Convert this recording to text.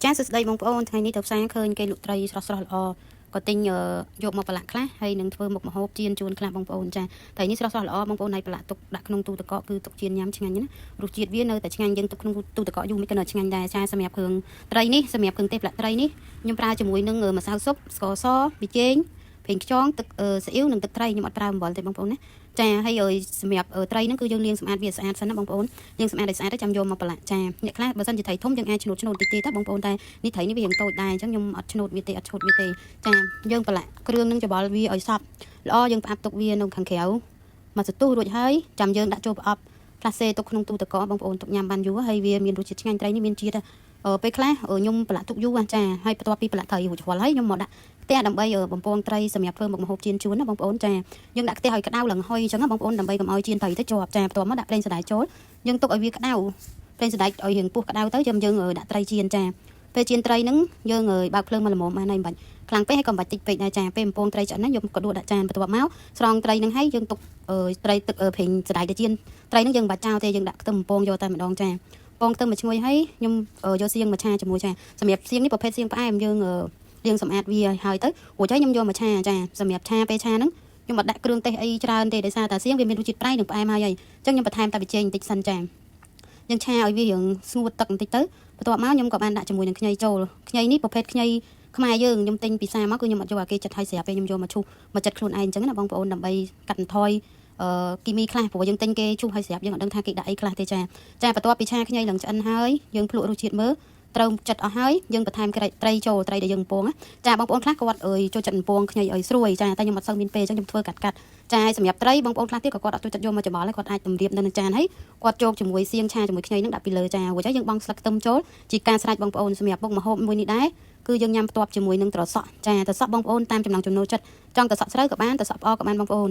ចាសស្ដីបងប្អូនថ្ងៃនេះទៅផ្សារឃើញគេលក់ត្រីស្រស់ៗល្អក៏ទិញយកមកប្រឡាក់ខ្លះហើយនឹងធ្វើមុខម្ហូបជៀនជូនខ្លះបងប្អូនចាត្រីនេះស្រស់ៗល្អបងប្អូនឲ្យប្រឡាក់ទុកដាក់ក្នុងទូទឹកកកគឺទុកជៀនញ៉ាំឆ្ងាញ់ណារសជាតិវានៅតែឆ្ងាញ់យើងទុកក្នុងទូទឹកកកយូរមិនក៏នៅឆ្ងាញ់ដែរចាសម្រាប់គ្រឿងត្រីនេះសម្រាប់គ្រឿងទេសប្រឡាក់ត្រីនេះខ្ញុំប្រើជាមួយនឹងម្សៅស៊ុបស្ករសប៊ីចេងប្រេងខ្យងទឹកស៊ីអ៊ីវនិងទឹកត្រីខ្ញុំអត់ប្រើអំបិលទេបងប្អូនណាចាហើយសម្រាប់ត្រីហ្នឹងគឺយើងលាងសម្អាតវាស្អាតសិនណាបងប្អូនលាងសម្អាតឲ្យស្អាតទៅចាំយកមកប្រឡាក់ចាអ្នកខ្លះបើសិនជាត្រីធំយើងអាចឆ្នូតតិចទេបងប្អូនតែនេះត្រីនេះវាយ៉ាងតូចដែរអញ្ចឹងខ្ញុំអត់ឆ្នូតវាទេអត់ឆ្នូតវាទេចាយើងប្រឡាក់គ្រឿងនឹងច្បល់វាឲ្យសព្វល្អយើងផ្អាប់ទុកវានៅខាងក្រៅមកសន្ទុះរួចហើយចាំយើងដាក់ចូលប្រអប់ផ្លាសេទុកក្នុងទូទឹកកកបងប្អូនទុកញ៉ាំបានយូរហើយវាមានរសជាតិឆ្ងាញ់ត្រីនេះមានជាតិពេលខ្លះខ្ញុំប្រឡាក់ទុកយូរចាហើយបន្ទាប់ពីប្រឡាក់ត្រីរួចរាល់ហើយខ្ញុំមកដាក់ខ្ទះដើម្បីបំពងត្រីសម្រាប់ធ្វើមុខម្ហូបជៀនជូនណាបងប្អូនចាយើងដាក់ខ្ទះឲ្យក្តៅឡើងហុយអញ្ចឹងណាបងប្អូនដើម្បីកុំឲ្យជៀនត្រីទៅជាប់ចាបន្ទាប់មកដាក់ប្រេងសណ្តែកចូលយើងទុកឲ្យវាក្តៅប្រេងសណ្តែកឲ្យរៀងពុះក្តៅទៅយើងដាក់ត្រីជៀនចាពេលជៀនត្រីហ្នឹងយើងបើកភ្លើងមកល្មមបានហើយមិនបាច់ខ្លាំងពេកហើយក៏មិនបាច់តិចពេកដែរចាពេលបំពងត្រីឆ្អិនណាយកក៏ដួសដាក់ចានបន្ទាប់មកស្រង់ត្រីហ្នឹងហើយយើងទុកត្រីទឹកប្រេងសណ្តែកទៅជៀនត្រីហ្នឹងយើងមិនបាច់ចោលទេយើងដាក់ខ្ទឹមបំពងយកតែម្ដងចាពងខ្ទឹមមកឈ្ងុយហើយខ្ញុំយកសៀងមកឆាជាមួយចាសម្រាប់សៀងនេះប្រភេទសៀងផ្អែមយើងលាងសម្អាតវាហើយទៅរួចហើយខ្ញុំយកមកឆាចាសម្រាប់ឆាពេលឆាហ្នឹងខ្ញុំអត់ដាក់គ្រឿងទេសអីច្រើនទេដោយសារតែសៀងវាមានរសជាតិប្រៃនិងផ្អែមហើយអញ្ចឹងខ្ញុំបន្ថែមតែប៊ីចេងបន្តិចសិនចាយើងឆាឲ្យវារៀងស្ងួតទឹកបន្តិចទៅបន្ទាប់មកខ្ញុំក៏បានដាក់ជាមួយនឹងខ្ញីចូលខ្ញីនេះប្រភេទខ្ញីខ្មែរយើងខ្ញុំទិញពីផ្សារមកគឺខ្ញុំអត់យកអាគេចិត្តឲ្យស្រាប់ទេខ្ញុំយកមកឈូសមកចិត្តខ្លួនឯងអញ្ចឹងណាបងប្អូនដើម្បីកាត់បន្ថយគីមីខ្លះព្រោះយើងទិញគេឈូសឲ្យស្រាប់យើងអត់ដឹងថាគេដាក់អីខ្លះទេចាបន្ទាប់ពីឆាខ្ញីឡើងឆ្អិនហើយយើងភ្លក់រសជាតិមើលត្រូវចិត្តអស់ហើយយើងបន្ថែមត្រីចូលត្រីដែលយើងបំពងចាបងប្អូនខ្លះគាត់ចូលចិត្តបំពងខ្ញីឲ្យស្រួយចាតែខ្ញុំអត់សូវមានពេលអញ្ចឹងខ្ញុំធ្វើកាត់ចាសម្រាប់ត្រីបងប្អូនខ្លះទៀតក៏គាត់អត់ចូលចិត្តយកមកច្បល់ហើយគាត់អាចតម្រៀបនៅក្នុងចានហើយគាត់ចូលជាមួយសៀងឆាជាមួយខ្ញីនឹងដាក់ពីលើចារួចហើយយើងបង់ស្លឹកខ្ទឹមចូលជាការស្រេចបងប្អូនសម្រាប់មុខម្ហូបមួយនេះដែរគឺយើងញ៉ាំផ្ទាប់ជាមួយនឹងត្រសក់ចាត្រសក់បងប្អូនតាមចំណង់ចំណូលចិត្តចង់ត្រសក់ស្រូវក៏បានត្រសក់ផ្អកក៏បានបងប្អូន